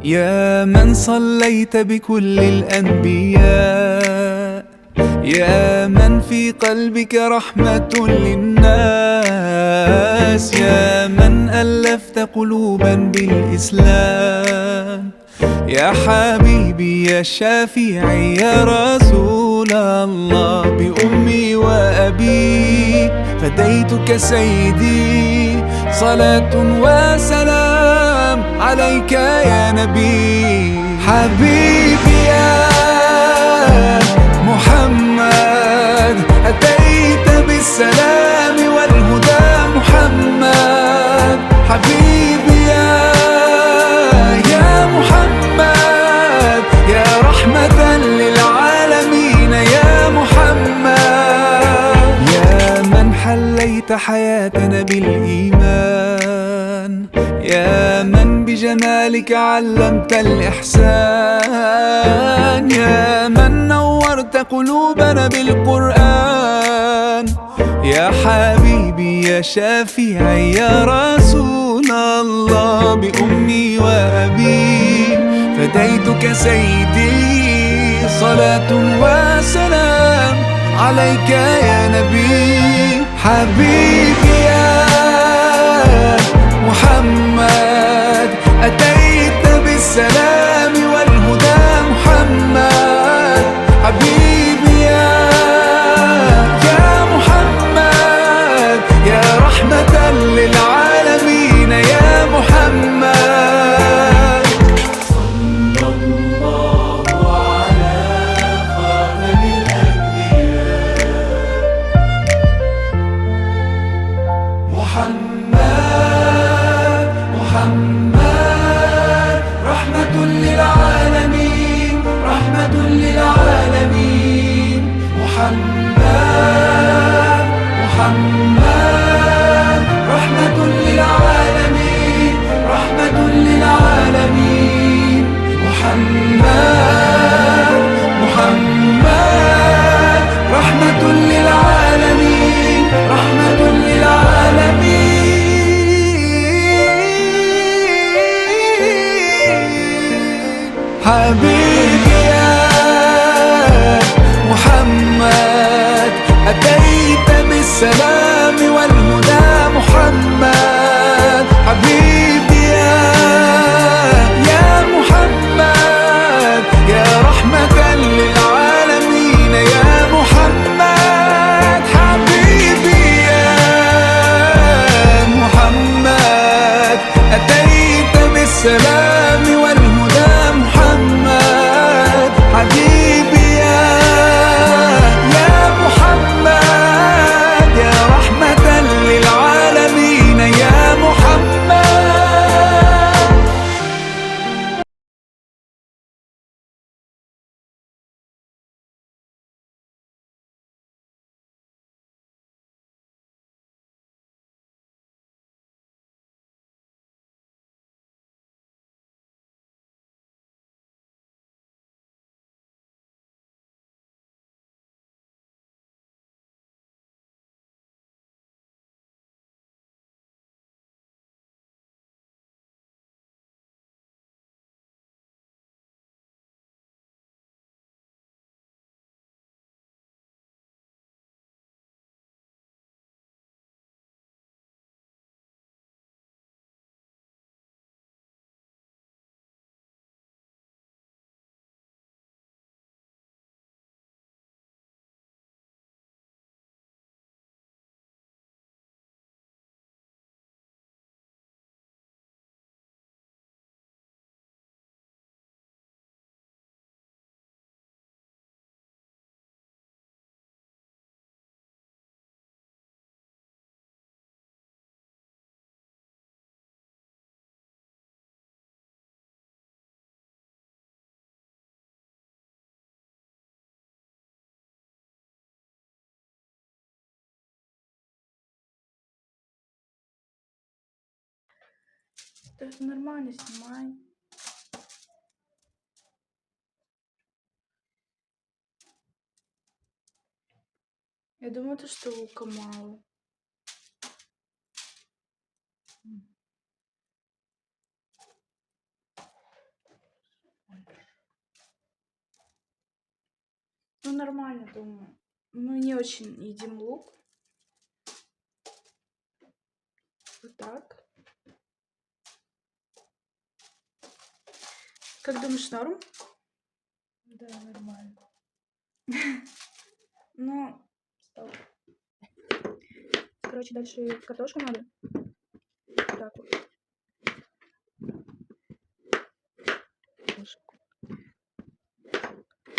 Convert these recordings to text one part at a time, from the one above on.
يا من صليت بكل الأنبياء، يا من في قلبك رحمة للناس، يا من ألفت قلوبا بالإسلام، يا حبيبي يا شافعي يا رسول الله، بأمي وأبي فديتك سيدي، صلاة وسلام عليك يا نبي. حبيبي يا محمد، أتيت بالسلام والهدى محمد. حبيبي يا محمد، يا رحمة للعالمين يا محمد، يا من حليت حياتنا بالإيمان، يا من بجمالك علمت الإحسان، يا من نورت قلوبنا بالقرآن، يا حبيبي يا شافعي يا رسول الله، بأمي وأبي فديتك سيدي، صلاة وسلام عليك يا نبي. حبيبي يا محمد، أتيت بالسلام والهدى محمد. حبيبي يا محمد، يا رحمة للعالمين يا محمد. صلى الله على خاتم الأنبياء محمد، محمد رحمة للعالمين، رحمة للعالمين. محمد، محمد رحمة للعالمين، رحمة للعالمين. محمد، محمد رحمة للعالمين، رحمة للعالمين. حبيبي يا محمد، أتيت بالسلام والهدى محمد. حبيبي يا محمد، يا رحمة للعالمين يا محمد. حبيبي يا محمد، أتيت بالسلام والهدى محمد. حبيبي يا محمد، يا رحمة للعالمين يا محمد. Ты же нормально снимай. Я думаю, то, что лука мало. нормально, думаю. Мы не очень едим лук. Вот так. Как думаешь, норм? Да, нормально. Ну, стоп. Короче, дальше картошку надо. Так вот.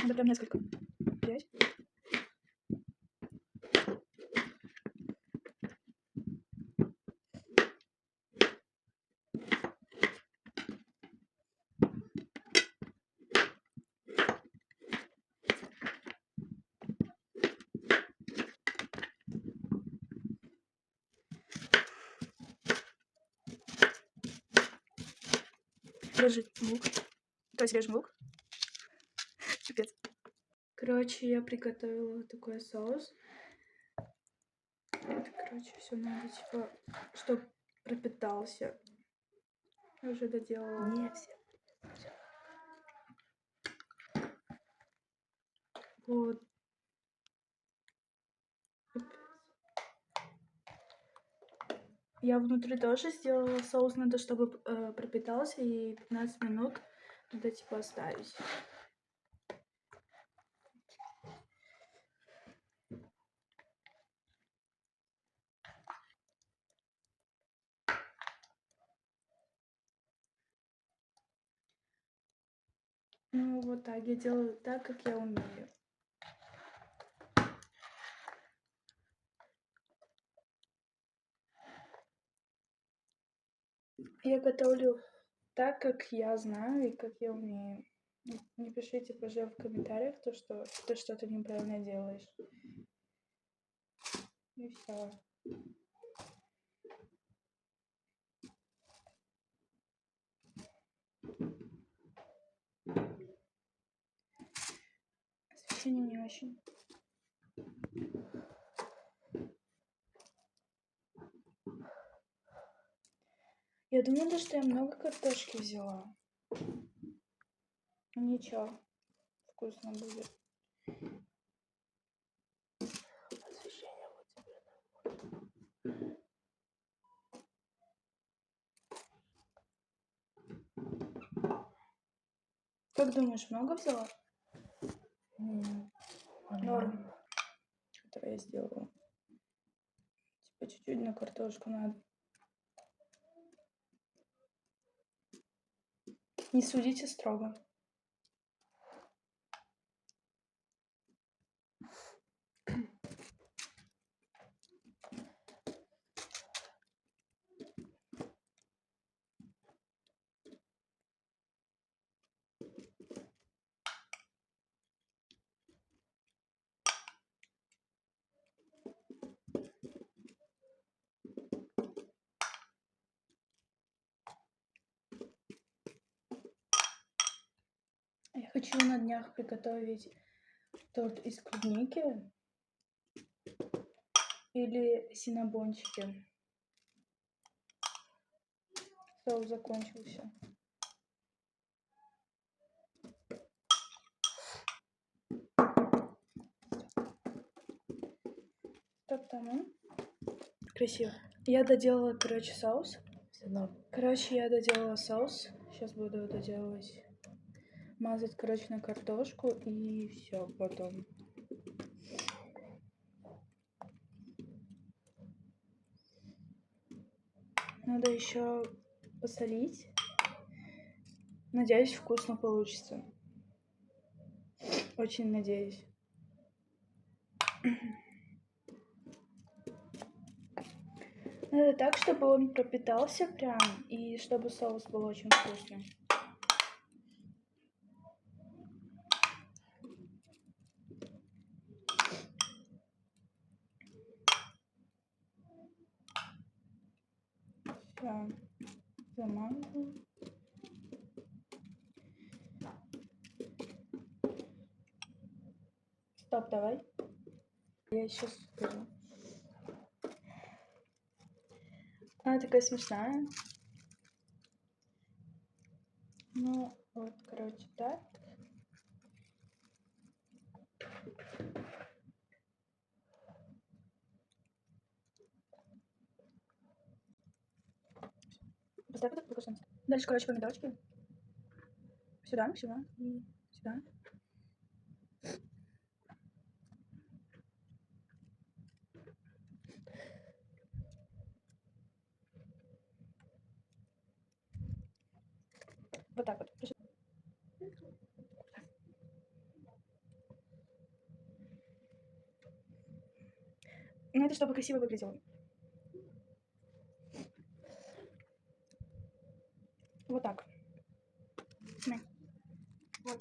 Надо прям несколько взять. Режем лук. То есть режем лук. Пипец. Короче, я приготовила такой соус. Это, короче, все надо, типа, чтобы пропитался. Я уже доделала. Не все. Вот. Я внутри тоже сделала соус, надо, чтобы пропитался, и 15 минут надо, типа, оставить. Ну, вот так. Я делаю так, как я умею. Я готовлю так, как я знаю и как я умею. Не пишите, пожалуйста, в комментариях то, что ты что-то неправильно делаешь. И все. Освещение не очень. Я думала, что я много картошки взяла. Ничего, вкусно будет. Освещение вот тебе. Как думаешь, много взяла? Норм. Которое я сделала. Типа чуть-чуть на картошку надо. Не судите строго. Я хочу на днях приготовить торт из клубники или синнабончики. Соус закончился. Как там? Красиво. Я доделала, короче, соус. Все норм. Короче, я доделала соус. Сейчас буду доделывать. Мазать, короче, на картошку и все потом. Надо еще посолить. Надеюсь, вкусно получится. Очень надеюсь. Надо так, чтобы он пропитался прям, и чтобы соус был очень вкусным. Все, замазываю. Стоп, давай. Я сейчас скажу. Она такая смешная. Ну, вот, короче, так. Дальше, короче, помидорчики. Сюда, сюда и сюда. Вот так вот. Ну, это чтобы красиво выглядело. Вот так. На. Вот.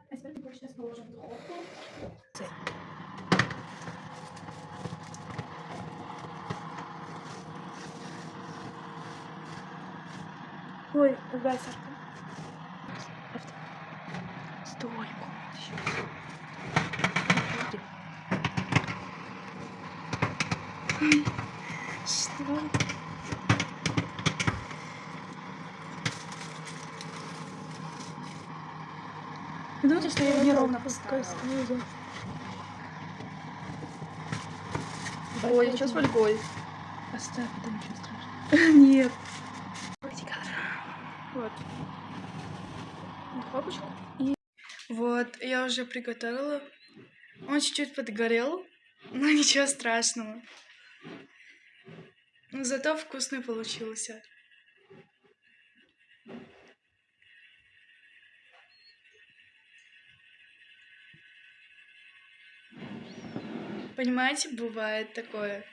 А теперь мы сейчас положим в духовку. Ой, какая Сашка. Стой, еще. Что? Ну, думаете, что я неровно поставила? Ой, что с фольгой? Оставь, это ничего страшного. Нет. Вот. Духовочку. И вот, я уже приготовила. Он чуть-чуть подгорел, но ничего страшного. Но зато вкусный получился. Понимаете, бывает такое.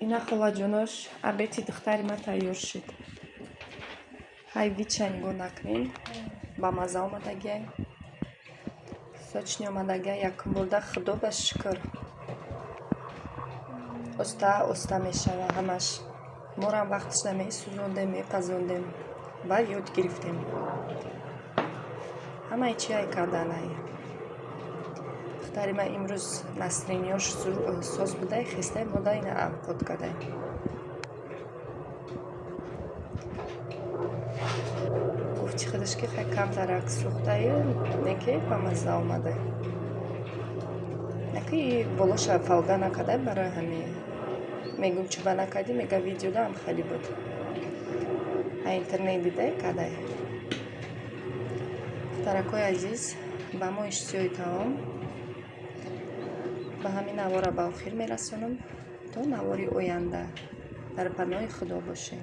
Инахла ҷонош, абети духтари ма тайёр шуд. Ҳай вичайн гонакнин, ба маза омадагиай. Сочни омадагиай якум бурда, худо ба шукр. Оста мешава ҳамаш. Морам вақтиш намесӯзондем, мепазондем. Баъд ёд гирифтем. Ҳамаи чиай карданай. Духтари ма имрӯз насринёш соз будай, хистай мода ина авқот кадай. Гуфти худаш ки хай камтарак сӯхтаи, неки ба мазза омадай. Наки болоша фалга накадай барои ҳамин. Мегум чуба накади, мега видеода ҳам хеле буд. Ҳай интернет дидай кадай. Духтаракои азиз, ба мо иштиёи таом. Ба ҳамин навора ба охир мерасонам. То навори оянда дар паноҳи худо бошем.